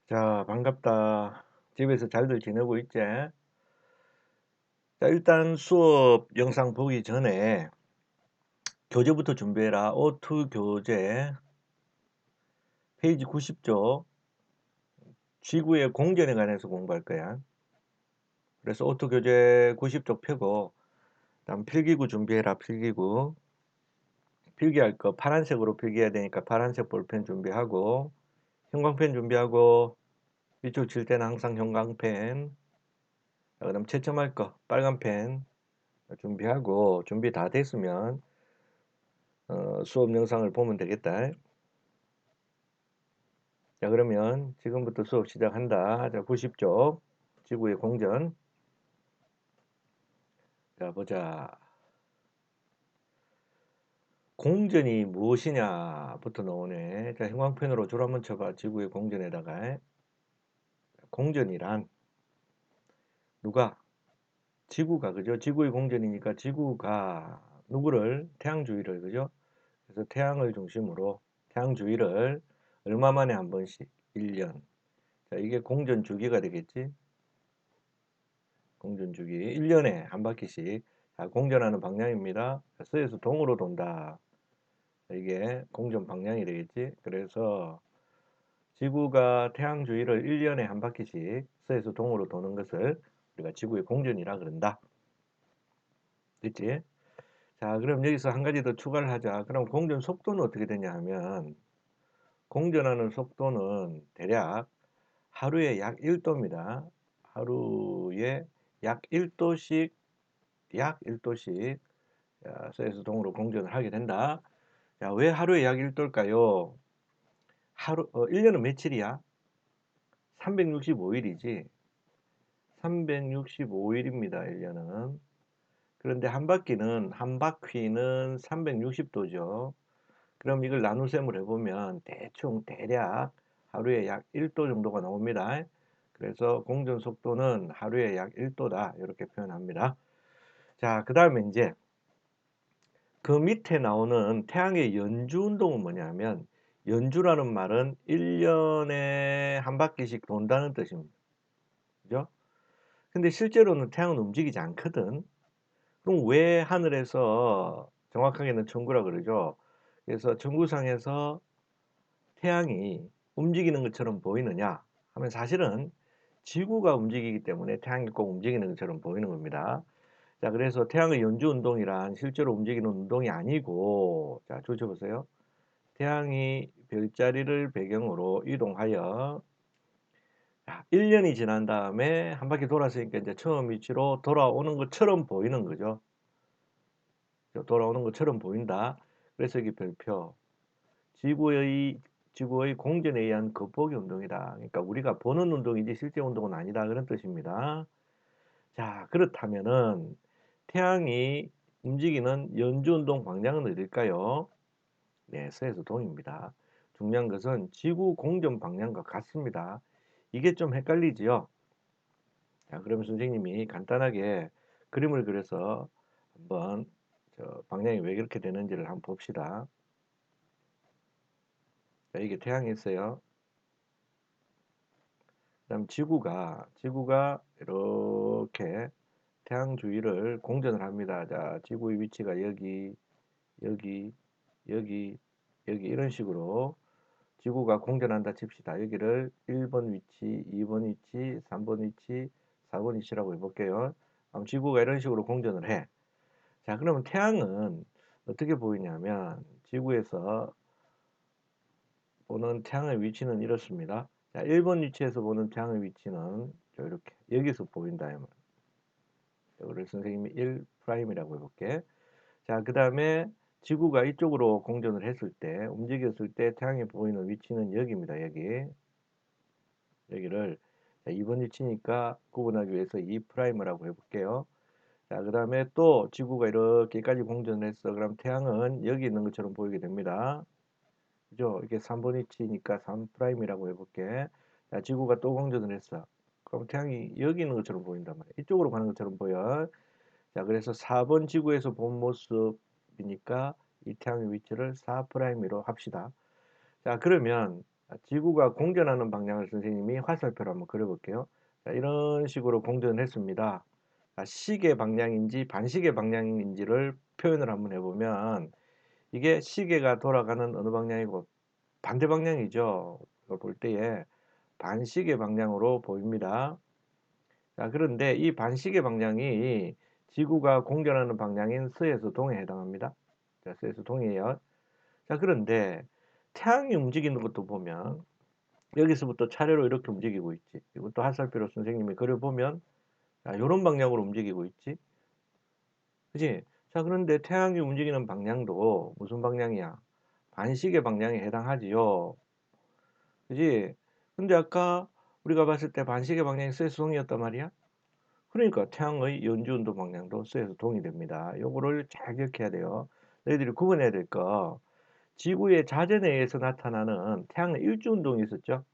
자, 반갑다. 집에서 잘들 지내고 있지? 자, 일단 수업 영상 보기 전에 교재부터 준비해라. O2 교재 페이지 90쪽 지구의 공전에 관해서 공부할 거야. 그래서 O2 교재 90쪽 펴고 다음 필기구 준비해라. 필기구. 필기할 거 파란색으로 필기해야 되니까 파란색 볼펜 준비하고 형광펜 준비하고 밑줄 칠 때는 항상 형광펜. 그다음 채점할 거 빨간 펜 준비하고 준비 다 됐으면 수업 영상을 보면 되겠다. 자, 그러면 지금부터 수업 시작한다. 자, 90쪽 지구의 공전. 자, 보자. 공전이 무엇이냐부터 나오네. 자, 형광펜으로 줄 한번 쳐봐. 지구의 공전에다가. 공전이란 누가? 지구가, 그죠? 지구의 공전이니까 지구가 누구를? 태양 주위를, 그죠? 그래서 태양을 중심으로 태양 주위를 얼마 만에 한 번씩 1년. 자, 이게 공전 주기가 되겠지? 공전주기 1년에 한 바퀴씩. 자, 공전하는 방향입니다. 서에서 동으로 돈다. 이게 공전 방향이 되겠지. 그래서 지구가 태양 주위를 1년에 한 바퀴씩 서에서 동으로 도는 것을 우리가 지구의 공전이라 그런다. 됐지? 자, 그럼 여기서 한 가지 더 추가를 하자. 그럼 공전 속도는 어떻게 되냐 하면 공전하는 속도는 대략 하루에 약 1도입니다. 하루에 약 1도씩 약 1도씩 서에서 동으로 공전을 하게 된다. 자, 왜 하루에 약 1도일까요? 1년은 며칠이야? 365일이지. 365일입니다. 1년은. 그런데 한 바퀴는 360도죠. 그럼 이걸 나눗셈을 해보면 대략 하루에 약 1도 정도가 나옵니다. 그래서 공전 속도는 하루에 약 1도다. 이렇게 표현합니다. 자, 그 다음에 이제 그 밑에 나오는 태양의 연주 운동은 뭐냐면 연주라는 말은 1년에 한 바퀴씩 돈다는 뜻입니다. 그죠? 근데 실제로는 태양은 움직이지 않거든. 그럼 왜 하늘에서 정확하게는 천구라 그러죠. 그래서 천구상에서 태양이 움직이는 것처럼 보이느냐 하면 사실은 지구가 움직이기 때문에 태양이 꼭 움직이는 것처럼 보이는 겁니다. 자, 그래서 태양의 연주 운동이란 실제로 움직이는 운동이 아니고, 자, 조져보세요. 태양이 별자리를 배경으로 이동하여, 자, 1년이 지난 다음에 한 바퀴 돌았으니까 이제 처음 위치로 돌아오는 것처럼 보이는 거죠. 돌아오는 것처럼 보인다. 그래서 이게 별표. 지구의, 지구의 공전에 의한 겉보기 운동이다. 그러니까 우리가 보는 운동이지 실제 운동은 아니다. 그런 뜻입니다. 자, 그렇다면은 태양이 움직이는 연주운동 방향은 어딜까요? 네, 서에서 동입니다. 중요한 것은 지구 공전 방향과 같습니다. 이게 좀 헷갈리지요? 자, 그러면 선생님이 간단하게 그림을 그려서 한번 방향이 왜 그렇게 되는지를 한번 봅시다. 자, 이게 태양이 있어요. 그다음 지구가 이렇게 태양 주위를 공전을 합니다. 자, 지구의 위치가 여기, 여기, 여기, 여기 이런 식으로 지구가 공전한다 칩시다. 여기를 1번 위치, 2번 위치, 3번 위치, 4번 위치라고 해볼게요. 그럼 지구가 이런 식으로 공전을 해. 자, 그러면 태양은 어떻게 보이냐면 지구에서 보는 태양의 위치는 이렇습니다. 자, 1번 위치에서 보는 태양의 위치는 이렇게 여기서 보인다. 그래서 선생님이 1'이라고 해볼게. 자, 그 다음에 지구가 이쪽으로 공전을 했을 때, 움직였을 때 태양이 보이는 위치는 여기입니다. 여기를. 자, 2번 위치니까 구분하기 위해서 2'이라고 해볼게요. 자, 그 다음에 또 지구가 이렇게까지 공전을 했어. 그럼 태양은 여기 있는 것처럼 보이게 됩니다. 그죠? 이게 3번 위치니까 3'이라고 해볼게. 자, 지구가 또 공전을 했어. 그럼 태양이 여기 있는 것처럼 보인단 말이야. 이쪽으로 가는 것처럼 보여. 자, 그래서 4번 지구에서 본 모습이니까 이 태양의 위치를 4'로 합시다. 자, 그러면 지구가 공전하는 방향을 선생님이 화살표로 한번 그려 볼게요. 자, 이런 식으로 공전했습니다. 시계 방향인지 반시계 방향인지를 표현을 한번 해 보면 이게 시계가 돌아가는 어느 방향이고 반대 방향이죠. 이거 볼 때에 반시계 방향으로 보입니다. 자, 그런데 이 반시계 방향이 지구가 공전하는 방향인 서에서 동해에 해당합니다. 자, 서에서 동해요. 자, 그런데 태양이 움직이는 것도 보면 여기서부터 차례로 이렇게 움직이고 있지. 이것도 화살표로 선생님이 그려보면 요런 방향으로 움직이고 있지. 그지? 자, 그런데 태양이 움직이는 방향도 무슨 방향이야? 반시계 방향에 해당하지요. 그지? 근데 아까 우리가 봤을 때 반시계 방향이 서에서 동이었단 말이야? 그러니까 태양의 연주운동 방향도 서에서 동이 됩니다. 요거를 잘 기억해야 돼요. 너희들이 구분해야 될 거. 지구의 자전에 의해서 나타나는 태양의 일주운동이 있었죠?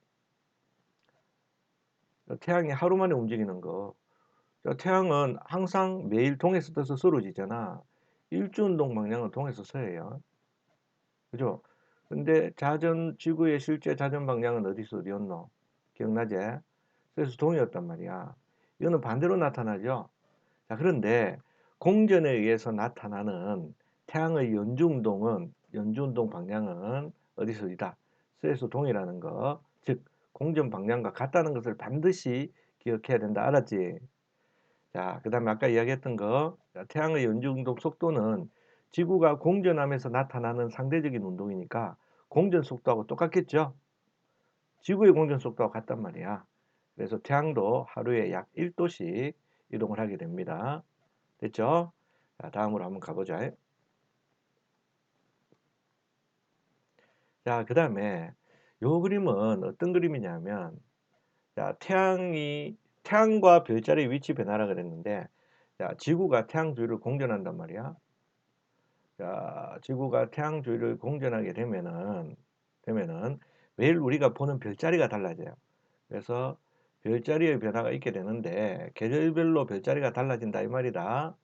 태양이 하루 만에 움직이는 거. 태양은 항상 매일 동에서 떠서 서로 지잖아. 일주운동 방향은 동에서 서해요. 그죠? 근데 지구의 실제 자전 방향은 어디였노? 기억나지? 그래서 동이었단 말이야. 이거는 반대로 나타나죠? 자, 그런데 공전에 의해서 나타나는 태양의 연주운동 방향은 어디서이다? 서에서 동이라는 거. 즉, 공전 방향과 같다는 것을 반드시 기억해야 된다. 알았지? 자, 그 다음에 아까 이야기했던 거, 태양의 연주운동 속도는 지구가 공전하면서 나타나는 상대적인 운동이니까 공전 속도하고 똑같겠죠? 지구의 공전 속도와 같단 말이야. 그래서 태양도 하루에 약 1도씩 이동을 하게 됩니다. 됐죠? 자, 다음으로 한번 가보자. 자, 그 다음에 요 그림은 어떤 그림이냐면, 자, 태양과 별자리의 위치 변화라 그랬는데, 자, 지구가 태양 주위를 공전한단 말이야. 자, 지구가 태양 주위를 공전하게 되면은 매일 우리가 보는 별자리가 달라져요. 그래서 별자리의 변화가 있게 되는데 계절별로 별자리가 달라진다 이 말이다.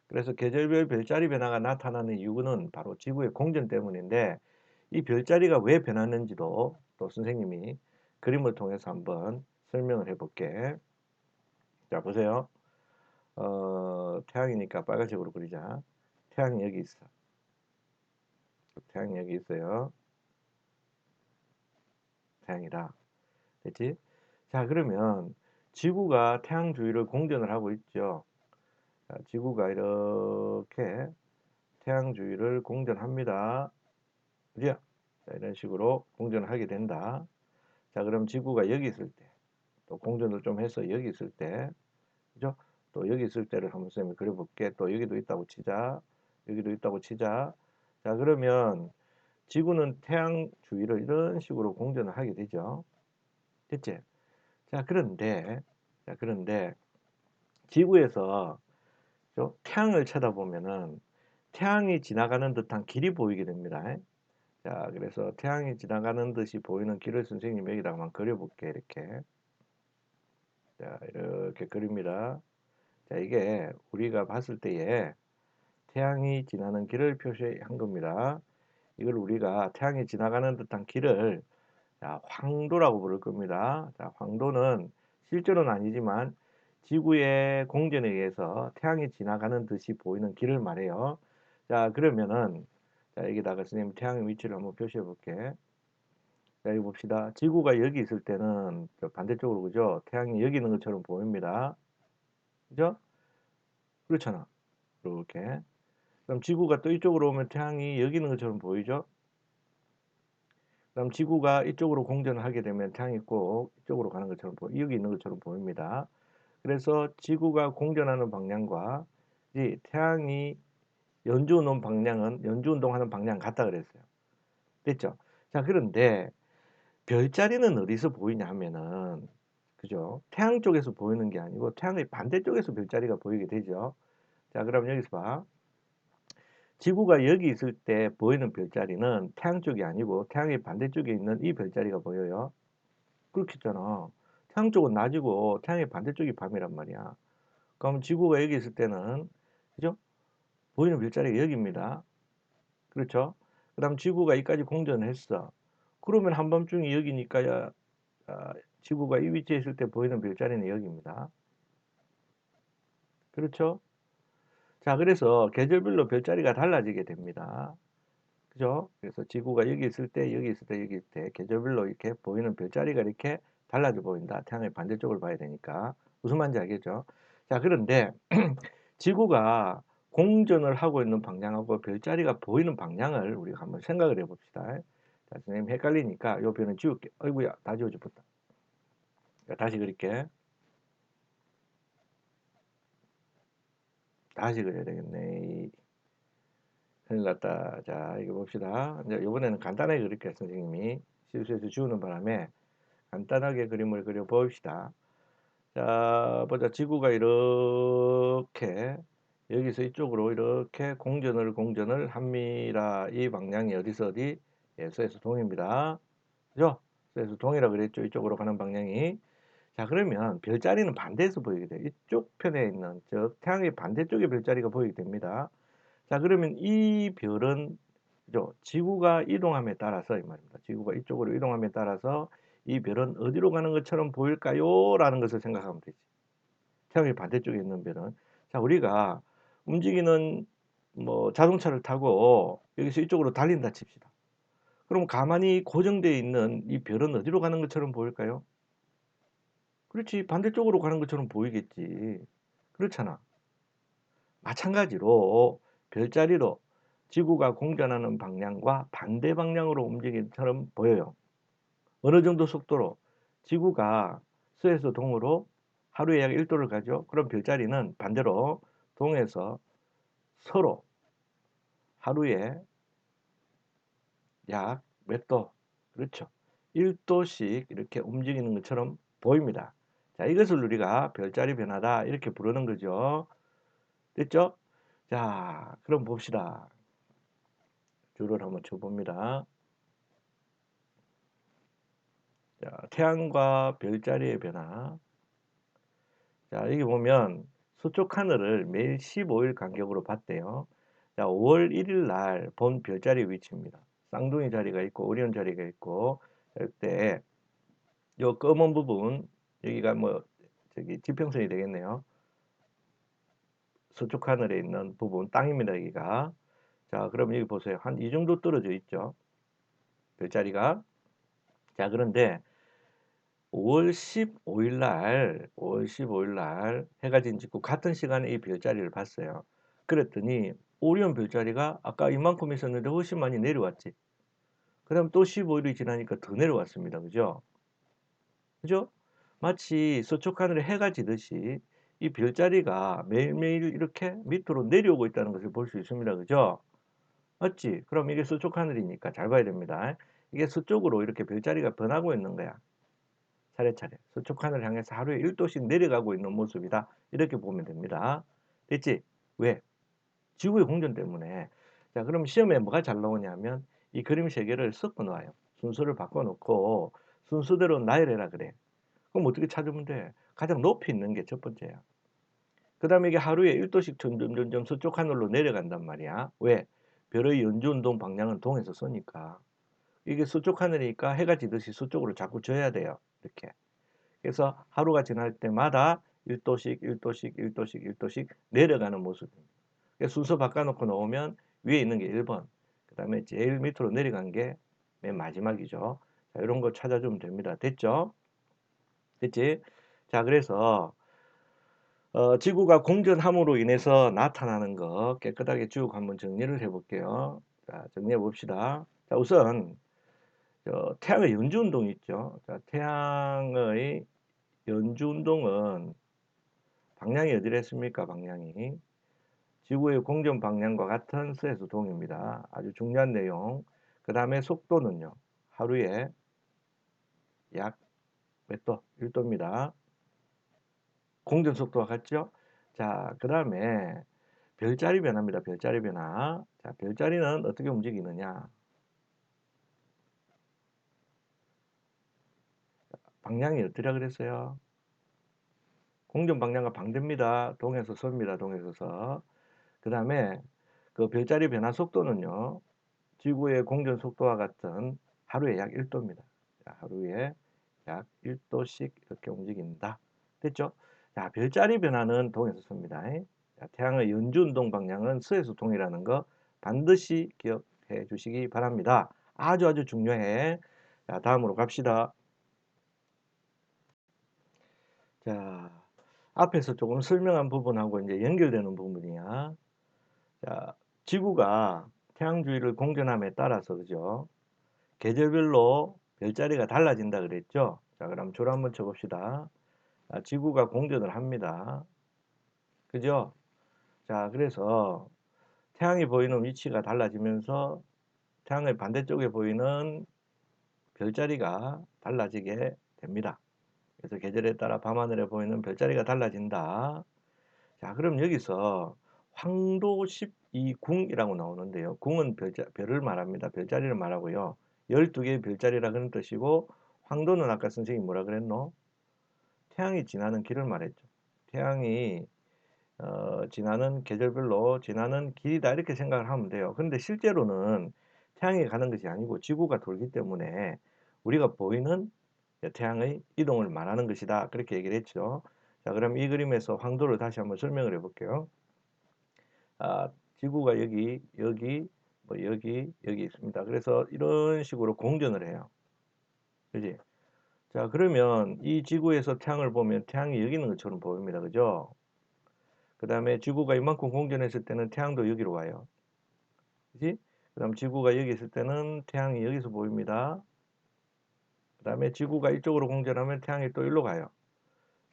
그래서 계절별 별자리 변화가 나타나는 이유는 바로 지구의 공전 때문인데 이 별자리가 왜 변하는지도 또 선생님이 그림을 통해서 한번 설명을 해볼게. 자, 보세요. 태양이니까 빨간색으로 그리자. 태양이 여기 있어. 태양이 여기 있어요. 태양이다. 됐지? 자, 그러면 지구가 태양 주위를 공전을 하고 있죠. 자, 지구가 이렇게 태양 주위를 공전합니다. 그죠? 자, 이런 식으로 공전을 하게 된다. 자, 그럼 지구가 여기 있을 때, 또 공전을 좀 해서 여기 있을 때, 그죠? 또 여기 있을 때를 한번 쌤이 그려볼게. 또 여기도 있다고 치자. 여기도 있다고 치자. 자, 그러면 지구는 태양 주위를 이런 식으로 공전을 하게 되죠. 됐지? 자, 그런데 지구에서 태양을 쳐다보면은 태양이 지나가는 듯한 길이 보이게 됩니다. 자, 그래서 태양이 지나가는 듯이 보이는 길을 선생님이 여기다가만 그려볼게, 이렇게. 자, 이렇게 그립니다. 자, 이게 우리가 봤을 때에 태양이 지나는 길을 표시한 겁니다. 이걸 우리가 태양이 지나가는 듯한 길을 자, 황도라고 부를 겁니다. 자, 황도는 실제로는 아니지만 지구의 공전에 의해서 태양이 지나가는 듯이 보이는 길을 말해요. 자, 그러면은 자, 여기다가 선생님 태양의 위치를 한번 표시해 볼게. 자, 여기 봅시다. 지구가 여기 있을 때는 저 반대쪽으로 그죠? 태양이 여기 있는 것처럼 보입니다. 그죠? 그렇잖아. 이렇게. 그럼 지구가 또 이쪽으로 오면 태양이 여기 있는 것처럼 보이죠? 그럼 지구가 이쪽으로 공전을 하게 되면 태양이 꼭 이쪽으로 가는 것처럼 여기 있는 것처럼 보입니다. 그래서 지구가 공전하는 방향과 이 태양이 연주운동하는 방향 같다 그랬어요. 됐죠? 자, 그런데 별자리는 어디서 보이냐 하면은 그죠? 태양 쪽에서 보이는 게 아니고 태양의 반대쪽에서 별자리가 보이게 되죠. 자, 그럼 여기서 봐. 지구가 여기 있을 때 보이는 별자리는 태양 쪽이 아니고 태양의 반대쪽에 있는 이 별자리가 보여요. 그렇겠잖아. 태양 쪽은 낮이고 태양의 반대쪽이 밤이란 말이야. 그럼 지구가 여기 있을 때는 그죠? 보이는 별자리가 여기입니다. 그렇죠? 그 다음 지구가 여기까지 공전을 했어. 그러면 한밤중이 여기니까 지구가 이 위치에 있을 때 보이는 별자리는 여기입니다. 그렇죠? 자, 그래서 계절별로 별자리가 달라지게 됩니다. 그죠? 그래서 지구가 여기 있을 때, 여기 있을 때, 여기 있을 때 계절별로 이렇게 보이는 별자리가 이렇게 달라져 보인다. 태양의 반대쪽을 봐야 되니까. 무슨 말인지 알겠죠? 자, 그런데 지구가 공전을 하고 있는 방향하고 별자리가 보이는 방향을 우리가 한번 생각을 해봅시다. 자, 선생님 헷갈리니까 요 변은 지울게. 어이구야, 다 지워졌다. 자, 다시 그릴게. 다시 그려야 되겠네. 큰일 났다. 자, 이거 봅시다. 이제 이번에는 간단하게 그릴게요, 선생님이. 실수해서 지우는 바람에 간단하게 그림을 그려 봅시다. 자, 보자. 지구가 이렇게 여기서 이쪽으로 이렇게 공전을 합니다. 이 방향이 어디서 어디? 예, 서에서 동입니다. 그죠? 서에서 동이라 그랬죠. 이쪽으로 가는 방향이. 자, 그러면 별자리는 반대에서 보이게 돼요. 이쪽 편에 있는 저 태양의 반대쪽에 별자리가 보이게 됩니다. 자, 그러면 이 별은 그죠? 지구가 이동함에 따라서 이 말입니다. 지구가 이쪽으로 이동함에 따라서 이 별은 어디로 가는 것처럼 보일까요? 라는 것을 생각하면 되지. 태양의 반대쪽에 있는 별은. 자, 우리가 움직이는 뭐 자동차를 타고 여기서 이쪽으로 달린다 칩시다. 그럼 가만히 고정되어 있는 이 별은 어디로 가는 것처럼 보일까요? 그렇지. 반대쪽으로 가는 것처럼 보이겠지. 그렇잖아. 마찬가지로 별자리로 지구가 공전하는 방향과 반대 방향으로 움직이는 것처럼 보여요. 어느 정도 속도로 지구가 서에서 동으로 하루에 약 1도를 가죠. 그럼 별자리는 반대로 동에서 서로 하루에 약 몇 도? 그렇죠. 1도씩 이렇게 움직이는 것처럼 보입니다. 자, 이것을 우리가 별자리 변화다 이렇게 부르는 거죠. 됐죠? 자, 그럼 봅시다. 줄을 한번 쳐봅니다. 자, 태양과 별자리의 변화. 자, 여기 보면 서쪽 하늘을 매일 15일 간격으로 봤대요. 자, 5월 1일 날 본 별자리 위치입니다. 쌍둥이 자리가 있고 오리온 자리가 있고 이때 요 검은 부분 여기가 뭐 저기 지평선이 되겠네요. 서쪽 하늘에 있는 부분 땅입니다. 여기가. 자, 그럼 여기 보세요. 한 이 정도 떨어져 있죠. 별자리가. 자, 그런데 5월 15일 날 해가 진 직후 같은 시간에 이 별자리를 봤어요. 그랬더니 오리온 별자리가 아까 이만큼 있었는데 훨씬 많이 내려왔지. 그다음 또 15일이 지나니까 더 내려왔습니다. 그죠? 그죠? 마치 서쪽 하늘에 해가 지듯이 이 별자리가 매일매일 이렇게 밑으로 내려오고 있다는 것을 볼 수 있습니다. 그죠? 맞지? 그럼 이게 서쪽 하늘이니까 잘 봐야 됩니다. 이게 서쪽으로 이렇게 별자리가 변하고 있는 거야. 차례차례 서쪽 하늘을 향해서 하루에 1도씩 내려가고 있는 모습이다. 이렇게 보면 됩니다. 됐지? 왜? 지구의 공전 때문에. 자, 그럼 시험에 뭐가 잘 나오냐면 이 그림 세 개를 섞어 놓아요. 순서를 바꿔 놓고 순서대로 나열해라 그래. 그럼 어떻게 찾으면 돼? 가장 높이 있는 게 첫 번째야. 그 다음에 이게 하루에 1도씩 점점 서쪽 하늘로 내려간단 말이야. 왜? 별의 연주운동 방향은 동에서 쏘니까. 이게 서쪽 하늘이니까 해가 지듯이 서쪽으로 자꾸 져야 돼요. 이렇게. 그래서 하루가 지날 때마다 1도씩, 1도씩, 1도씩, 1도씩 내려가는 모습입니다. 순서 바꿔놓고 놓으면 위에 있는 게 1번, 그 다음에 제일 밑으로 내려간 게 맨 마지막이죠. 자, 이런 거 찾아주면 됩니다. 됐죠? 됐지? 자, 그래서 지구가 공전함으로 인해서 나타나는 거 깨끗하게 쭉 한번 정리를 해볼게요. 자, 정리해 봅시다. 자, 우선 태양의 연주운동 있죠. 자, 태양의 연주운동은 방향이 어디랬습니까? 방향이 지구의 공전 방향과 같은 수에서 동입니다. 아주 중요한 내용. 그 다음에 속도는요. 하루에 약 몇 도? 1도입니다. 공전 속도와 같죠? 자, 그 다음에 별자리 변화입니다. 별자리 변화. 자, 별자리는 어떻게 움직이느냐? 방향이 어디라 그랬어요? 공전 방향과 반대입니다. 동에서 서입니다. 동에서 서. 그 다음에 그 별자리 변화 속도는요. 지구의 공전 속도와 같은 하루에 약 1도입니다. 하루에 약 1도씩 이렇게 움직인다. 됐죠? 자, 별자리 변화는 동에서 섭니다. 자, 태양의 연주운동 방향은 서에서 동이라는 거 반드시 기억해 주시기 바랍니다. 아주 중요해. 자, 다음으로 갑시다. 자, 앞에서 조금 설명한 부분하고 이제 연결되는 부분이야. 자, 지구가 태양 주위를 공전함에 따라서 그죠? 계절별로 별자리가 달라진다 그랬죠? 자, 그럼 줄 한번 쳐봅시다. 지구가 공전을 합니다. 그죠? 자, 그래서 태양이 보이는 위치가 달라지면서 태양의 반대쪽에 보이는 별자리가 달라지게 됩니다. 그래서 계절에 따라 밤하늘에 보이는 별자리가 달라진다. 자, 그럼 여기서 황도 12궁이라고 나오는데요. 궁은 별을 말합니다. 별자리를 말하고요. 12개의 별자리라 그런 뜻이고, 황도는 아까 선생님이 뭐라 그랬노? 태양이 지나는 길을 말했죠. 태양이 지나는 계절별로 지나는 길이다 이렇게 생각을 하면 돼요. 그런데 실제로는 태양이 가는 것이 아니고 지구가 돌기 때문에 우리가 보이는 태양의 이동을 말하는 것이다. 그렇게 얘기를 했죠. 자, 그럼 이 그림에서 황도를 다시 한번 설명을 해볼게요. 지구가 여기 있습니다. 그래서 이런 식으로 공전을 해요. 그지? 자, 그러면 이 지구에서 태양을 보면 태양이 여기 있는 것처럼 보입니다. 그죠? 그 다음에 지구가 이만큼 공전했을 때는 태양도 여기로 와요. 그지? 그 다음 지구가 여기 있을 때는 태양이 여기서 보입니다. 그 다음에 지구가 이쪽으로 공전하면 태양이 또 일로 가요.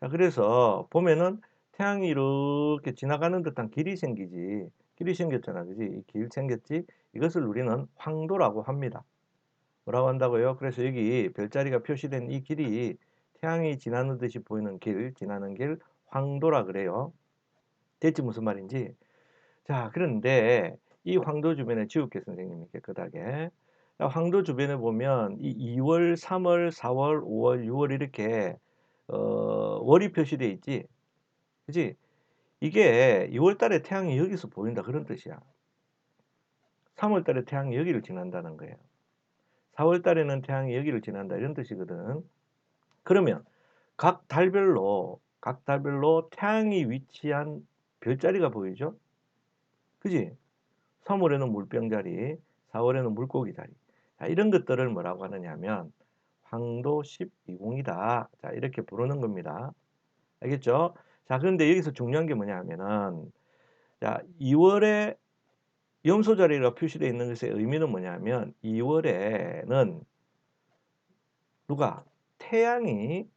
자, 그래서 보면은 태양이 이렇게 지나가는 듯한 길이 생기지. 길이 생겼잖아. 그지? 이 길 생겼지? 이것을 우리는 황도라고 합니다. 뭐라고 한다고요? 그래서 여기 별자리가 표시된 이 길이 태양이 지나는 듯이 보이는 길, 지나는 길, 황도라 그래요. 됐지? 무슨 말인지? 자, 그런데 이 황도 주변에 지우개 선생님이 깨끗하게. 자, 황도 주변에 보면 이 2월, 3월, 4월, 5월, 6월 이렇게 월이 표시되어 있지. 그지? 이게 2월 달에 태양이 여기서 보인다 그런 뜻이야. 3월 달에 태양이 여기를 지난다는 거예요. 4월 달에는 태양이 여기를 지난다 이런 뜻이거든. 그러면 각 달별로 태양이 위치한 별자리가 보이죠? 그지? 3월에는 물병자리, 4월에는 물고기 자리. 자, 이런 것들을 뭐라고 하느냐 하면 황도 12궁이다. 자, 이렇게 부르는 겁니다. 알겠죠? 자, 그런데 여기서 중요한 게 뭐냐 하면은 자, 2월에 염소 자리가 표시되어 있는 것의 의미는 뭐냐면 2월에는 누가 태양이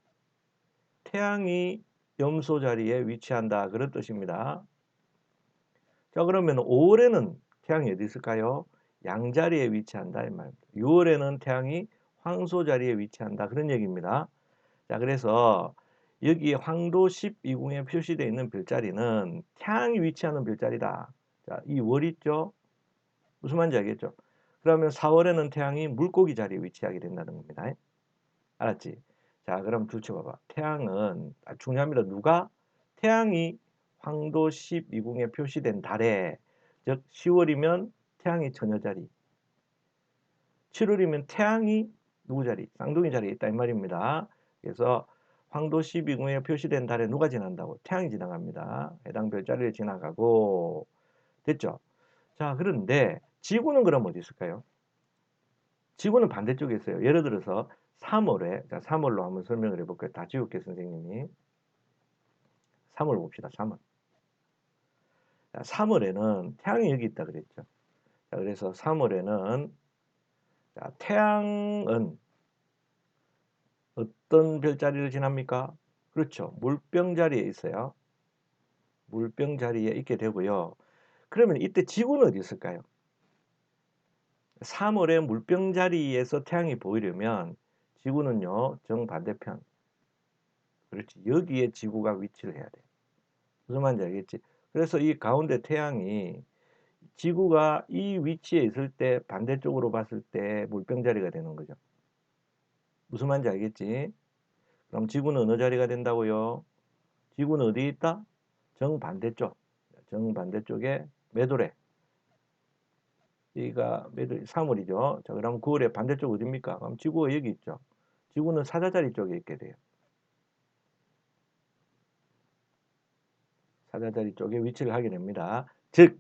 염소 자리에 위치한다 그런 뜻입니다. 자, 그러면 5월에는 태양이 어디 있을까요? 양자리에 위치한다 이 말입니다. 6월에는 태양이 황소 자리에 위치한다 그런 얘기입니다. 자, 그래서 여기 황도 12궁에 표시되어 있는 별자리는 태양이 위치하는 별자리다. 자, 이 월 있죠? 무슨 말인지 알겠죠? 그러면 4월에는 태양이 물고기 자리에 위치하게 된다는 겁니다. 알았지? 자, 그럼 둘째봐봐. 태양은 중요합니다. 태양이 황도 12궁에 표시된 달에 즉 10월이면 태양이 처녀 자리, 7월이면 태양이 누구 자리? 쌍둥이 자리에 있다 이 말입니다. 그래서 황도 12궁에 표시된 달에 누가 지난다고? 태양이 지나갑니다. 해당 별자리를 지나가고 됐죠? 자, 그런데 지구는 그럼 어디 있을까요? 지구는 반대쪽에 있어요. 예를 들어서 3월에, 자, 3월로 한번 설명을 해볼게요. 다 지울게, 선생님이. 3월 봅시다, 3월. 자, 3월에는 태양이 여기 있다 그랬죠. 자, 그래서 3월에는 자, 태양은 어떤 별자리를 지납니까? 그렇죠. 물병 자리에 있어요. 물병 자리에 있게 되고요. 그러면 이때 지구는 어디 있을까요? 3월에 물병 자리에서 태양이 보이려면 지구는요, 정반대편. 그렇지. 여기에 지구가 위치를 해야 돼. 무슨 말인지 알겠지? 그래서 이 가운데 태양이 지구가 이 위치에 있을 때 반대쪽으로 봤을 때 물병 자리가 되는 거죠. 무슨 말인지 알겠지? 그럼 지구는 어느 자리가 된다고요? 지구는 어디에 있다? 정반대쪽. 정반대쪽에 매도래. 여기가 매일 3월이죠. 자, 그럼 9월의 반대쪽 어디입니까? 그럼 지구가 여기 있죠. 지구는 사자자리 쪽에 있게 돼요. 사자자리 쪽에 위치를 하게 됩니다. 즉,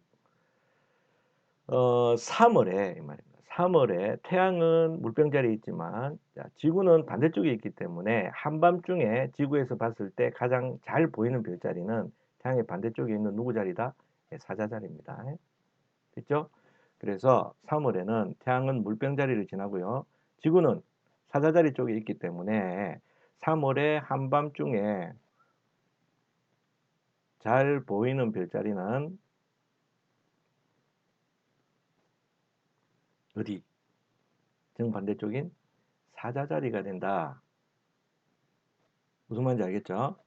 3월에 이 말입니다. 3월에 태양은 물병자리에 있지만 자, 지구는 반대쪽에 있기 때문에 한밤중에 지구에서 봤을 때 가장 잘 보이는 별자리는 태양의 반대쪽에 있는 누구 자리다? 예, 사자자리입니다. 됐죠? 그래서 3월에는 태양은 물병자리를 지나고요. 지구는 사자자리 쪽에 있기 때문에 3월에 한밤중에 잘 보이는 별자리는 어디? 정반대쪽인 사자자리가 된다. 무슨 말인지 알겠죠?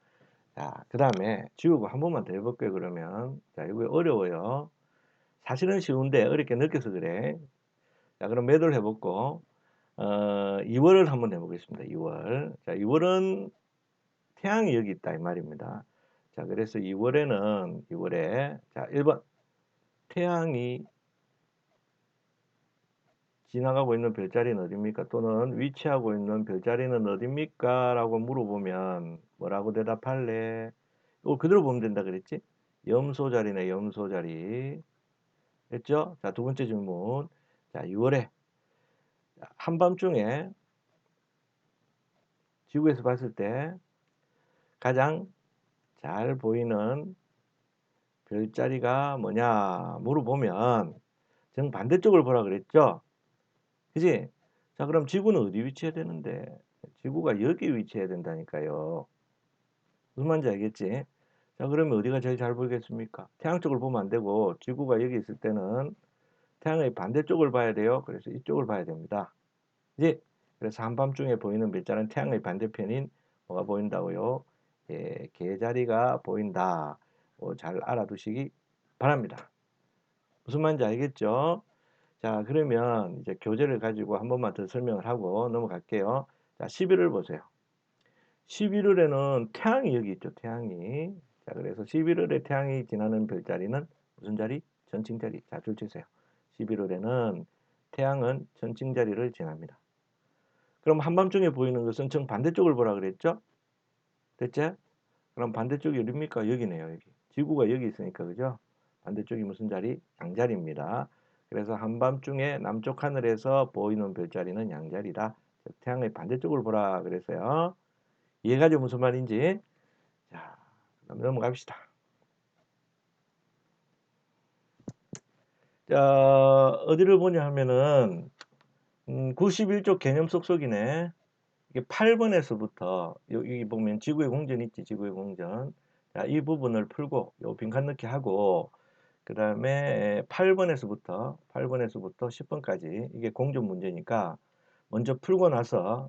자, 그 다음에 지우고 한 번만 더 해볼게요, 그러면. 자, 이거 어려워요. 사실은 쉬운데 어렵게 느껴서 그래. 자, 그럼 매도를 해보고, 2월을 한번 해보겠습니다, 2월. 자, 2월은 태양이 여기 있다, 이 말입니다. 자, 그래서 2월에, 자, 1번. 태양이 지나가고 있는 별자리는 어딥니까? 또는 위치하고 있는 별자리는 어딥니까? 라고 물어보면 뭐라고 대답할래? 이거 그대로 보면 된다 그랬지? 염소자리네, 염소자리. 됐죠? 자, 두 번째 질문. 자, 6월에 한밤중에 지구에서 봤을 때 가장 잘 보이는 별자리가 뭐냐 물어보면 정반대쪽을 보라 그랬죠? 그지? 자, 그럼 지구는 어디 위치해야 되는데? 지구가 여기 위치해야 된다니까요. 무슨 말인지 알겠지? 자, 그러면 어디가 제일 잘 보이겠습니까? 태양 쪽을 보면 안 되고 지구가 여기 있을 때는 태양의 반대쪽을 봐야 돼요. 그래서 이쪽을 봐야 됩니다. 이제 그래서 한밤중에 보이는 별자는 태양의 반대편인 뭐가 보인다고요? 예, 개자리가 보인다. 잘 알아두시기 바랍니다. 무슨 말인지 알겠죠? 자, 그러면 이제 교재를 가지고 한 번만 더 설명을 하고 넘어갈게요. 자, 11을 보세요. 11월에는 태양이 여기 있죠. 태양이. 자, 그래서 11월에 태양이 지나는 별자리는 무슨 자리? 전칭자리. 자, 줄 치세요. 11월에는 태양은 전칭자리를 지납니다. 그럼 한밤중에 보이는 것은 정반대쪽을 보라 그랬죠? 됐지? 그럼 반대쪽이 어딥니까? 여기네요. 여기. 지구가 여기 있으니까 그죠? 반대쪽이 무슨 자리? 양자리입니다. 그래서 한밤중에 남쪽 하늘에서 보이는 별자리는 양자리다. 태양의 반대쪽을 보라 그랬어요. 이해가죠? 무슨 말인지? 자, 그럼 넘어갑시다. 자, 어디를 보냐 하면은 91쪽 개념 속속이네. 이게 8번에서부터 여기 보면 지구의 공전 있지, 지구의 공전. 자, 이 부분을 풀고 요 빈칸 넣기 하고 그 다음에 8번에서부터 10번까지 이게 공전 문제니까 먼저 풀고 나서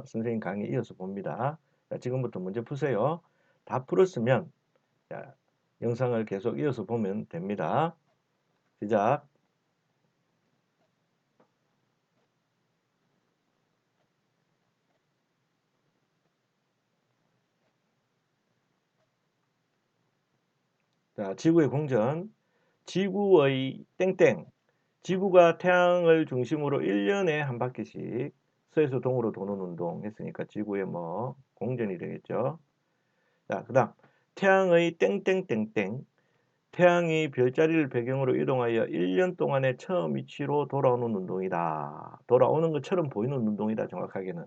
선생님 강의 이어서 봅니다. 자, 지금부터 문제 푸세요. 다 풀었으면 자, 영상을 계속 이어서 보면 됩니다. 시작. 자, 지구의 공전. 지구의 땡땡. 지구가 태양을 중심으로 1년에 한 바퀴씩 서에서 동으로 도는 운동 했으니까 지구의 뭐 공전이 되겠죠. 자, 그다음 태양의 땡땡땡땡. 태양이 별자리를 배경으로 이동하여 1년 동안의 처음 위치로 돌아오는 운동이다. 돌아오는 것처럼 보이는 운동이다. 정확하게는.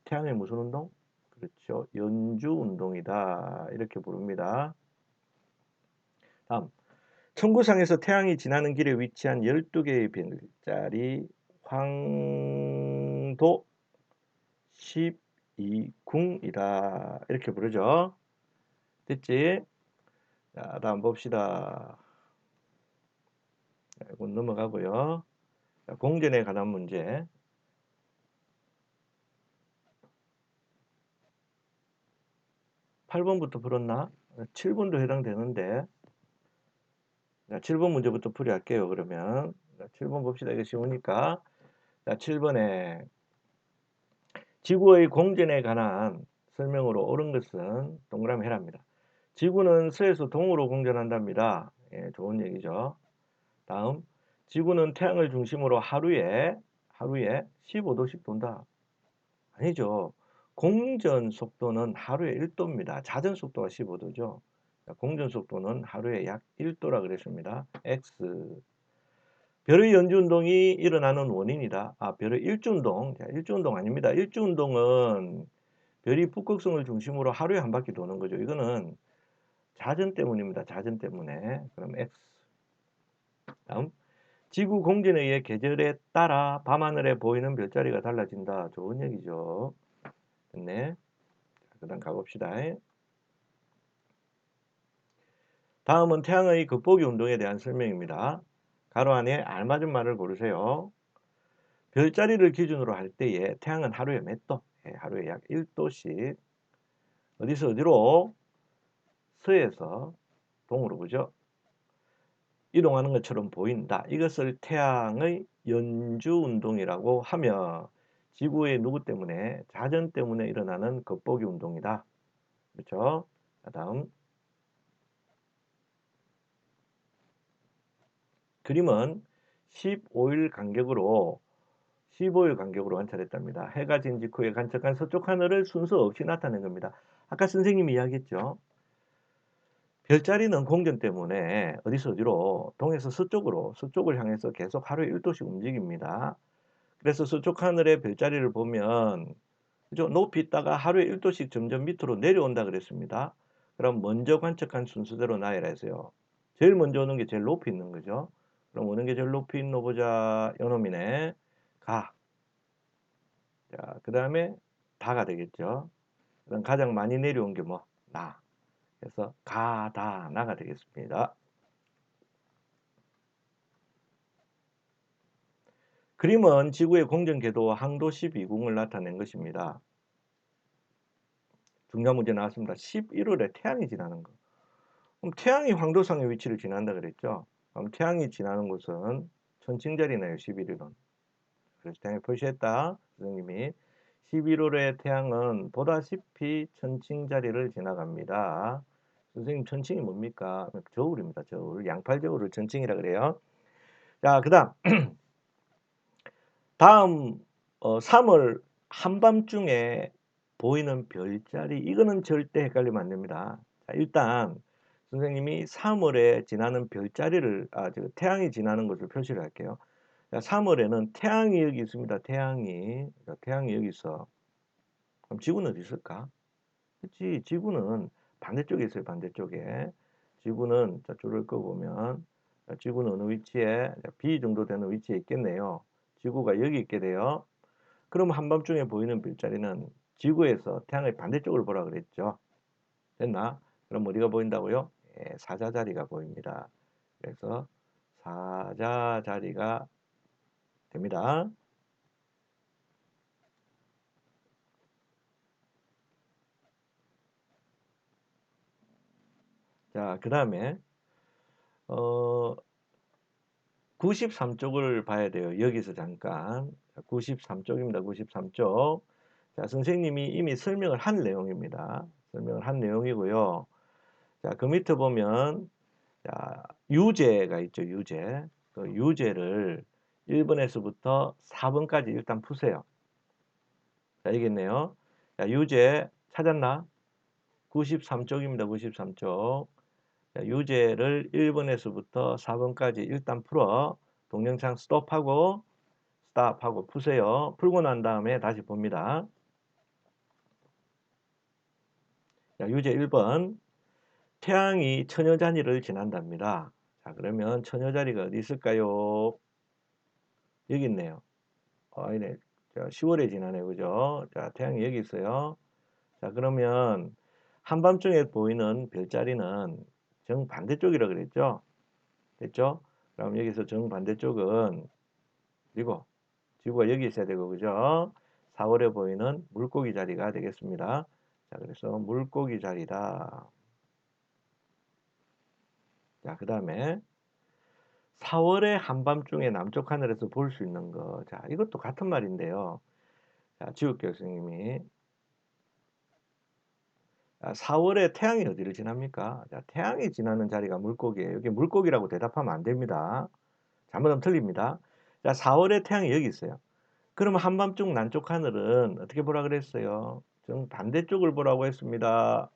태양의 무슨 운동? 그렇죠. 연주 운동이다. 이렇게 부릅니다. 다음. 천구상에서 태양이 지나는 길에 위치한 12개의 별자리 황도 12궁이다. 이렇게 부르죠. 됐지? 자, 다음 봅시다. 이건 넘어가고요. 자, 공전에 관한 문제. 8번부터 풀었나? 7번도 해당되는데. 자, 7번 문제부터 풀이할게요. 그러면. 자, 7번 봅시다. 이거 쉬우니까. 자, 7번에 지구의 공전에 관한 설명으로 옳은 것은 동그라미 해랍니다. 지구는 서에서 동으로 공전한답니다. 예, 좋은 얘기죠. 다음, 지구는 태양을 중심으로 하루에 15도씩 돈다. 아니죠. 공전 속도는 하루에 1도입니다. 자전 속도가 15도죠. 공전 속도는 하루에 약 1도라 그랬습니다. X. 별의 연주운동이 일어나는 원인이다. 별의 일주운동. 자, 일주운동 아닙니다. 일주운동은 별이 북극성을 중심으로 하루에 한 바퀴 도는 거죠. 이거는 자전 때문입니다. 자전 때문에. 그럼 X. 다음. 지구 공전에 의해 계절에 따라 밤하늘에 보이는 별자리가 달라진다. 좋은 얘기죠. 됐네. 그 다음 가봅시다. 다음은 태양의 겉보기 운동에 대한 설명입니다. 가로 안에 알맞은 말을 고르세요. 별자리를 기준으로 할 때에 태양은 하루에 몇 도? 하루에 약 1도씩. 어디서 어디로? 서에서 동으로, 그죠? 이동하는 것처럼 보인다. 이것을 태양의 연주 운동이라고 하며 지구의 누구 때문에? 자전 때문에 일어나는 겉보기 운동이다. 그렇죠? 다음. 그림은 15일 간격으로 15일 간격으로 관찰했답니다. 해가 진 직후에 관측한 서쪽 하늘을 순서 없이 나타낸 겁니다. 아까 선생님이 이야기했죠. 별자리는 공전 때문에 어디서 어디로? 동에서 서쪽을 향해서 계속 하루에 1도씩 움직입니다. 그래서 서쪽 하늘의 별자리를 보면 그죠? 높이 있다가 하루에 1도씩 점점 밑으로 내려온다 그랬습니다. 그럼 먼저 관측한 순서대로 나열라 했어요. 제일 먼저 오는 게 제일 높이 있는 거죠. 그럼 오는 게 제일 높이 있는 거 보자. 요놈이네. 가. 자, 그 다음에 다가 되겠죠. 그럼 가장 많이 내려온 게 뭐? 나. 그래서 가, 다, 나가 되겠습니다. 그림은 지구의 공전 궤도와 항도 12궁을 나타낸 것입니다. 중간 문제 나왔습니다. 11월에 태양이 지나는 거. 그럼 태양이 황도상의 위치를 지난다 그랬죠. 그럼 태양이 지나는 곳은 천칭자리네요. 11일은. 그래서 태양이 표시했다. 선생님이. 11월에 태양은 보다시피 천칭자리를 지나갑니다. 선생님 천칭이 뭡니까? 저울입니다. 저울. 양팔 저울을 천칭이라 그래요. 자, 그 다음 3월 한밤중에 보이는 별자리. 이거는 절대 헷갈리면 안 됩니다. 자, 일단 선생님이 3월에 지나는 별자리를 태양이 지나는 것을 표시를 할게요. 자, 3월에는 태양이 여기 있습니다. 태양이 여기 있어. 그럼 지구는 어디 있을까? 그렇지. 지구는 반대쪽에 있어요. 반대쪽에. 지구는 자, 줄을 꺼보면 지구는 어느 위치에? B 정도 되는 위치에 있겠네요. 지구가 여기 있게 돼요. 그럼 한밤중에 보이는 별자리는 지구에서 태양의 반대쪽을 보라 그랬죠. 됐나? 그럼 어디가 보인다고요? 사자자리가 보입니다. 그래서 사자자리가 됩니다. 자, 그 다음에 93쪽을 봐야 돼요. 여기서 잠깐. 93쪽입니다. 93쪽. 자, 선생님이 이미 설명을 한 내용입니다. 설명을 한 내용이고요. 자, 그 밑에 보면 자, 유제가 있죠. 유제. 그 유제를 1번에서부터 4번까지 일단 푸세요. 자, 알겠네요. 자, 유제 찾았나? 93쪽입니다. 93쪽. 자, 유제를 1번에서부터 4번까지 일단 풀어. 동영상 스톱하고 푸세요. 풀고 난 다음에 다시 봅니다. 자, 유제 1번. 태양이 처녀자리를 지난답니다. 자, 그러면 처녀자리가 어디 있을까요? 여기 있네요. 아니네. 자, 10월에 지나네. 그죠? 자, 태양이 여기 있어요. 자, 그러면 한밤중에 보이는 별자리는 정반대쪽이라 그랬죠? 됐죠? 그럼 여기서 정반대쪽은 그리고 지구가 여기 있어야 되고, 그죠? 4월에 보이는 물고기 자리가 되겠습니다. 자, 그래서 물고기 자리다. 자, 그 다음에 4월의 한밤중에 남쪽 하늘에서 볼 수 있는 거. 자, 이것도 같은 말인데요. 자, 지우 교수님이 4월에 태양이 어디를 지납니까? 자, 태양이 지나는 자리가 물고기예요. 여기 물고기라고 대답하면 안 됩니다. 잘못하면 틀립니다. 자, 4월에 태양이 여기 있어요. 그러면 한밤중 남쪽 하늘은 어떻게 보라 그랬어요? 정반대쪽을 보라고 했습니다.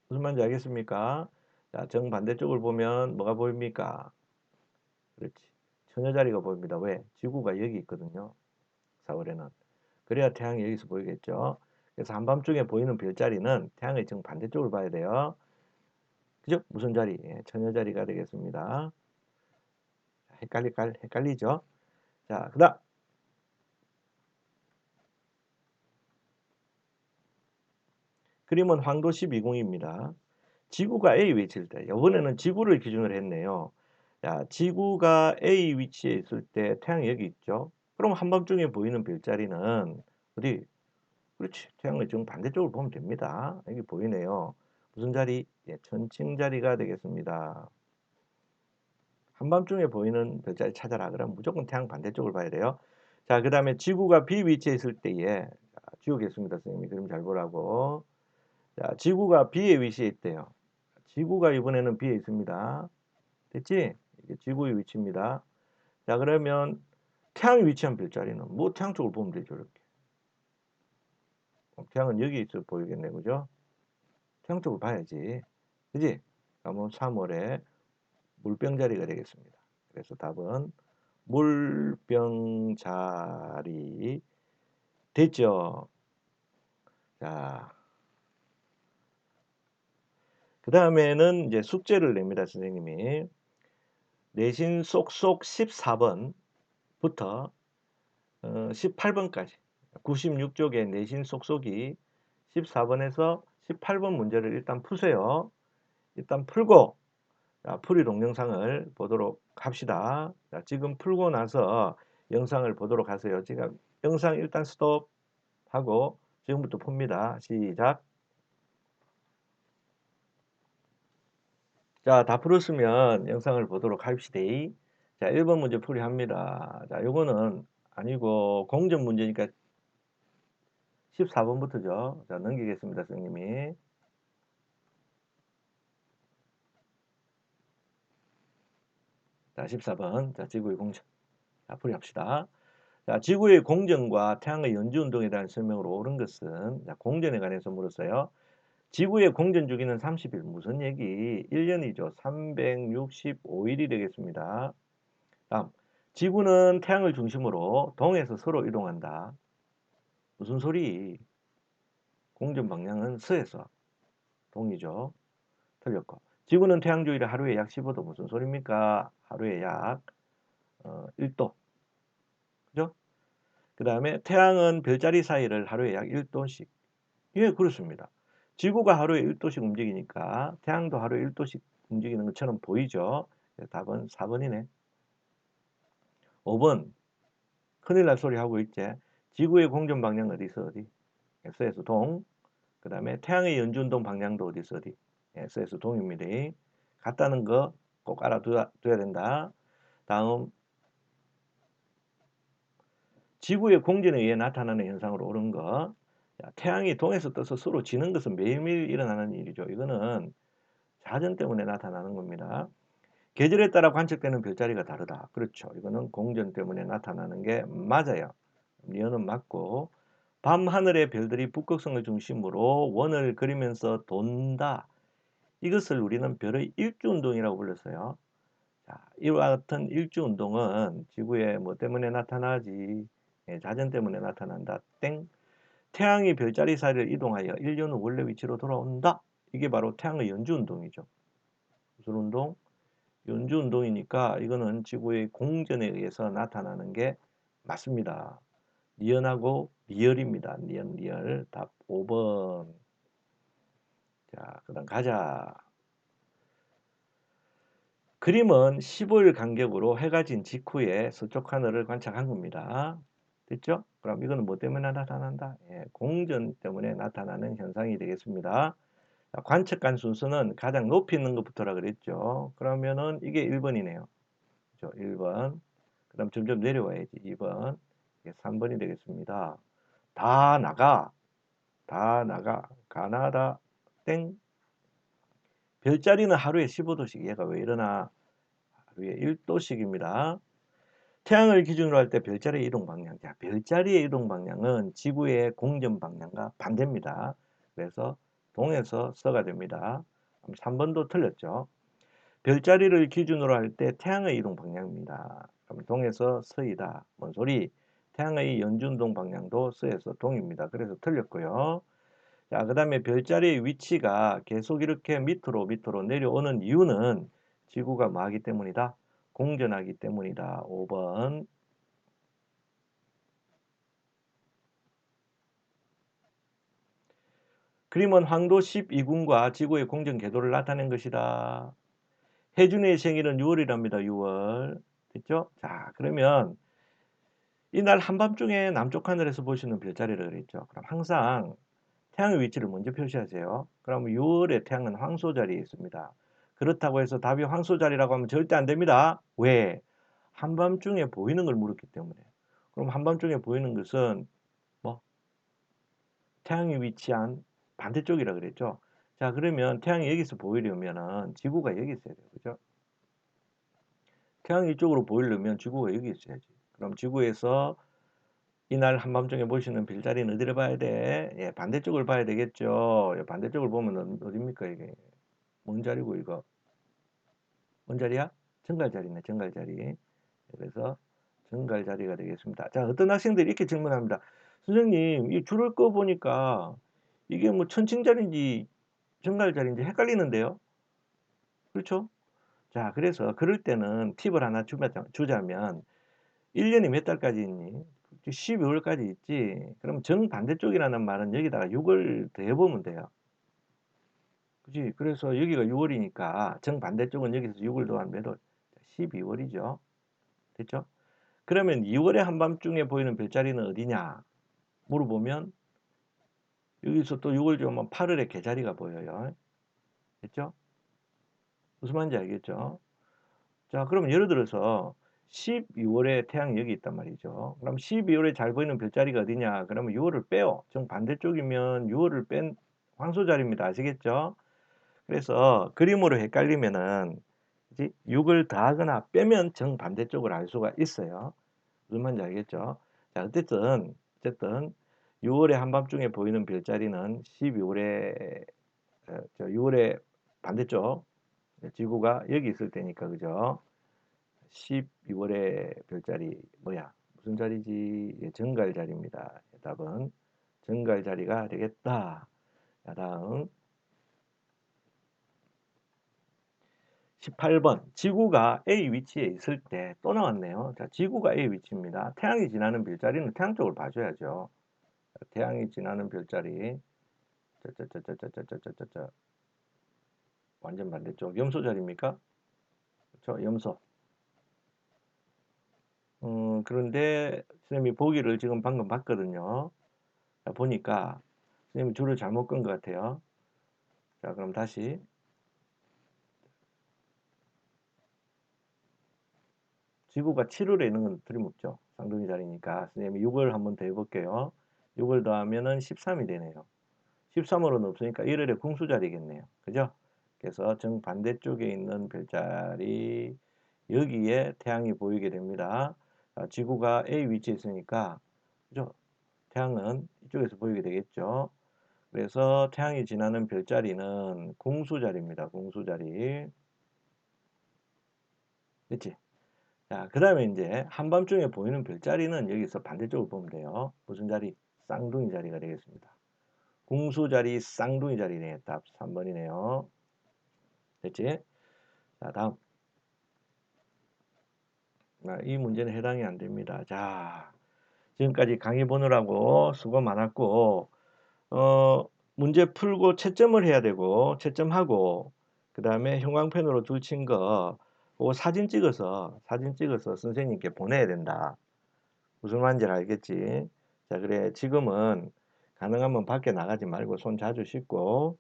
무슨 말인지 알겠습니까? 자, 정반대쪽을 보면 뭐가 보입니까? 그렇지. 처녀 자리가 보입니다. 왜? 지구가 여기 있거든요. 4월에는. 그래야 태양이 여기서 보이겠죠. 그래서 한밤중에 보이는 별자리는 태양의 정반대쪽을 봐야 돼요. 그죠? 무슨 자리? 예, 처녀 자리가 되겠습니다. 헷갈리죠? 자, 그다음 그림은 황도 12궁입니다. 지구가 A 위치일 때, 이번에는 지구를 기준으로 했네요. 자, 지구가 A 위치에 있을 때 태양이 여기 있죠. 그럼 한밤중에 보이는 별자리는 어디? 그렇지. 태양의 정반대쪽을 보면 됩니다. 여기 보이네요. 무슨 자리? 예, 천칭 자리가 되겠습니다. 한밤중에 보이는 별자리 찾아라. 그럼 무조건 태양 반대쪽을 봐야 돼요. 자, 그 다음에 지구가 B 위치에 있을 때에 지우겠습니다. 선생님이 그림 잘 보라고. 자, 지구가 B에 위치해 있대요. 지구가 이번에는 B에 있습니다. 됐지? 이게 지구의 위치입니다. 자, 그러면 태양이 위치한 별자리는 뭐 태양 쪽을 보면 되죠. 이렇게. 태양은 여기 있어 보이겠네. 그죠? 태양 쪽을 봐야지. 그지? 그러면 3월에 물병자리가 되겠습니다. 그래서 답은 물병자리 됐죠? 자, 그 다음에는 이제 숙제를 냅니다. 선생님이. 내신 쏙쏙 14번부터 18번까지 96쪽의 내신 쏙쏙이 14번에서 18번 문제를 일단 푸세요. 일단 풀고 자, 풀이 동영상을 보도록 합시다. 자, 지금 풀고 나서 영상을 보도록 하세요. 지금 영상 일단 스톱하고 지금부터 풉니다. 시작. 자, 다 풀었으면 영상을 보도록 합시다. 자, 1번 문제 풀이합니다. 자, 요거는 아니고 공전 문제니까 14번부터죠. 자, 넘기겠습니다, 선생님이. 자, 14번. 자, 지구의 공전. 자, 풀이합시다. 자, 지구의 공전과 태양의 연주운동에 대한 설명으로 옳은 것은 자, 공전에 관해서 물었어요. 지구의 공전 주기는 30일. 무슨 얘기? 1년이죠. 365일이 되겠습니다. 다음. 지구는 태양을 중심으로 동에서 서로 이동한다. 무슨 소리? 공전 방향은 서에서 동이죠. 틀렸고. 지구는 태양 주위를 하루에 약 15도. 무슨 소리입니까? 하루에 약 1도. 그죠? 그 다음에 태양은 별자리 사이를 하루에 약 1도씩. 예, 그렇습니다. 지구가 하루에 1도씩 움직이니까 태양도 하루에 1도씩 움직이는 것처럼 보이죠? 답은 4번이네. 5번. 큰일 날 소리 하고 있지. 지구의 공전 방향 어디서 어디? S에서 동. 그 다음에 태양의 연주운동 방향도 어디서 어디? S에서 동입니다. 같다는 거 꼭 알아둬야 된다. 다음. 지구의 공전에 의해 나타나는 현상으로 옳은 거. 자, 태양이 동에서 떠서 서로 지는 것은 매일매일 일어나는 일이죠. 이거는 자전 때문에 나타나는 겁니다. 계절에 따라 관측되는 별자리가 다르다. 그렇죠. 이거는 공전 때문에 나타나는 게 맞아요. 리언은 맞고 밤 하늘의 별들이 북극성을 중심으로 원을 그리면서 돈다. 이것을 우리는 별의 일주운동이라고 불렀어요. 자, 이와 같은 일주운동은 지구에 뭐 때문에 나타나지? 예, 자전 때문에 나타난다. 땡. 태양이 별자리 사이를 이동하여 1년 후 원래 위치로 돌아온다. 이게 바로 태양의 연주운동이죠. 무슨 운동? 연주운동이니까 이거는 지구의 공전에 의해서 나타나는 게 맞습니다. 니언하고 리얼입니다. 니언, 리얼. 답 5번. 자, 그 다음 가자. 그림은 15일 간격으로 해가 진 직후에 서쪽 하늘을 관찰한 겁니다. 됐죠? 그럼 이거는 뭐 때문에 나타난다? 예, 공전 때문에 나타나는 현상이 되겠습니다. 자, 관측한 순서는 가장 높이 있는 것부터라 그랬죠. 그러면은 이게 1번이네요. 그렇죠? 1번. 그 다음 점점 내려와야지. 2번. 이게 3번이 되겠습니다. 다 나가. 다 나가. 가나다. 땡. 별자리는 하루에 15도씩 얘가 왜 일어나? 하루에 1도씩입니다. 태양을 기준으로 할 때 별자리의 이동 방향. 자, 별자리의 이동 방향은 지구의 공전 방향과 반대입니다. 그래서 동에서 서가 됩니다. 3번도 틀렸죠. 별자리를 기준으로 할 때 태양의 이동 방향입니다. 그럼 동에서 서이다. 뭔 소리? 태양의 연준동 방향도 서에서 동입니다. 그래서 틀렸고요. 자, 그 다음에 별자리의 위치가 계속 이렇게 밑으로 내려오는 이유는 지구가 뭐하기 때문이다? 공전하기 때문이다. 5번. 그림은 황도 12궁과 지구의 공전 궤도를 나타낸 것이다. 혜준이의 생일은 6월이랍니다. 6월. 됐죠? 자, 그러면 이날 한밤중에 남쪽 하늘에서 보시는 별자리를 그랬죠. 그럼 항상 태양의 위치를 먼저 표시하세요. 그럼 6월에 태양은 황소 자리에 있습니다. 그렇다고 해서 답이 황소 자리라고 하면 절대 안 됩니다. 왜? 한밤중에 보이는 걸 물었기 때문에. 그럼 한밤중에 보이는 것은 뭐? 태양이 위치한 반대쪽이라 그랬죠. 자, 그러면 태양이 여기서 보이려면은 지구가 여기 있어야 돼요. 그죠? 태양이 이쪽으로 보이려면 지구가 여기 있어야지. 그럼 지구에서 이날 한밤중에 보시는 별자리는 어디를 봐야 돼? 예, 반대쪽을 봐야 되겠죠. 예, 반대쪽을 보면 어딥니까, 이게? 뭔 자리고, 이거? 뭔 자리야? 정갈자리네, 정갈자리. 그래서 정갈자리가 되겠습니다. 자, 어떤 학생들이 이렇게 질문합니다. 선생님, 이 줄을 꺼 보니까 이게 뭐 천칭자리인지 정갈자리인지 헷갈리는데요? 그렇죠? 자, 그래서 그럴 때는 팁을 하나 주자면 1년이 몇 달까지 있니? 12월까지 있지. 그럼 정반대쪽이라는 말은 여기다가 6을 더해보면 돼요. 그지? 그래서 여기가 6월이니까 정반대쪽은 여기서 6을 더하면 몇 월? 12월이죠. 됐죠? 그러면 2월의 한밤중에 보이는 별자리는 어디냐? 물어보면 여기서 또 6월 좀 8월에 개자리가 보여요. 됐죠? 무슨 말인지 알겠죠? 자, 그러면 예를 들어서 12월에 태양이 여기 있단 말이죠. 그럼 12월에 잘 보이는 별자리가 어디냐? 그러면 6월을 빼요. 정반대쪽이면 6월을 뺀 황소자리입니다. 아시겠죠? 그래서 그림으로 헷갈리면은 6을 더하거나 빼면 정반대쪽을 알 수가 있어요. 무슨 말인지 알겠죠? 자, 어쨌든 6월의 한밤중에 보이는 별자리는 12월에 6월의 반대쪽 지구가 여기 있을 때니까 그죠? 12월의 별자리 뭐야? 무슨 자리지? 예, 정갈 자리입니다. 답은 정갈 자리가 되겠다. 자, 다음 18번 지구가 A 위치에 있을 때 또 나왔네요. 자, 지구가 A 위치입니다. 태양이 지나는 별자리는 태양 쪽을 봐줘야죠. 태양이 지나는 별자리 짜짜짜짜짜짜짜짜 완전 반대쪽 염소 자리입니까? 그렇죠? 염소. 그런데 선생님이 보기를 지금 방금 봤거든요. 자, 보니까 선생님이 줄을 잘못 끈 것 같아요. 자, 그럼 다시 지구가 7월에 있는 건 틀림없죠. 쌍둥이 자리니까 선생님이 6을 한번 더 해볼게요. 6을 더하면은 13이 되네요. 13월은 없으니까 1월에 궁수 자리겠네요. 그죠? 그래서 정반대쪽에 있는 별자리 여기에 태양이 보이게 됩니다. 지구가 A 위치에 있으니까 그죠? 태양은 이쪽에서 보이게 되겠죠. 그래서 태양이 지나는 별자리는 공수자리입니다. 공수자리. 그치? 자, 그 다음에 이제 한밤중에 보이는 별자리는 여기서 반대쪽을 보면 돼요. 무슨 자리? 쌍둥이 자리가 되겠습니다. 공수자리, 쌍둥이 자리네. 답 3번이네요. 됐지? 자, 다음. 이 문제는 해당이 안 됩니다. 자, 지금까지 강의 보느라고 수고 많았고, 문제 풀고 채점을 해야 되고, 채점하고, 그 다음에 형광펜으로 줄 친 거, 그거 사진 찍어서 선생님께 보내야 된다. 무슨 말인지 알겠지? 자, 그래. 지금은 가능하면 밖에 나가지 말고 손 자주 씻고,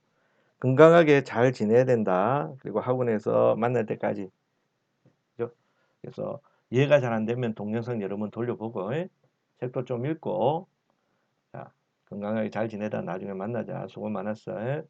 건강하게 잘 지내야 된다. 그리고 학원에서 만날 때까지. 그죠? 그래서 이해가 잘 안 되면 동영상 여러 번 돌려보고, 책도 좀 읽고, 자, 건강하게 잘 지내다 나중에 만나자. 수고 많았어.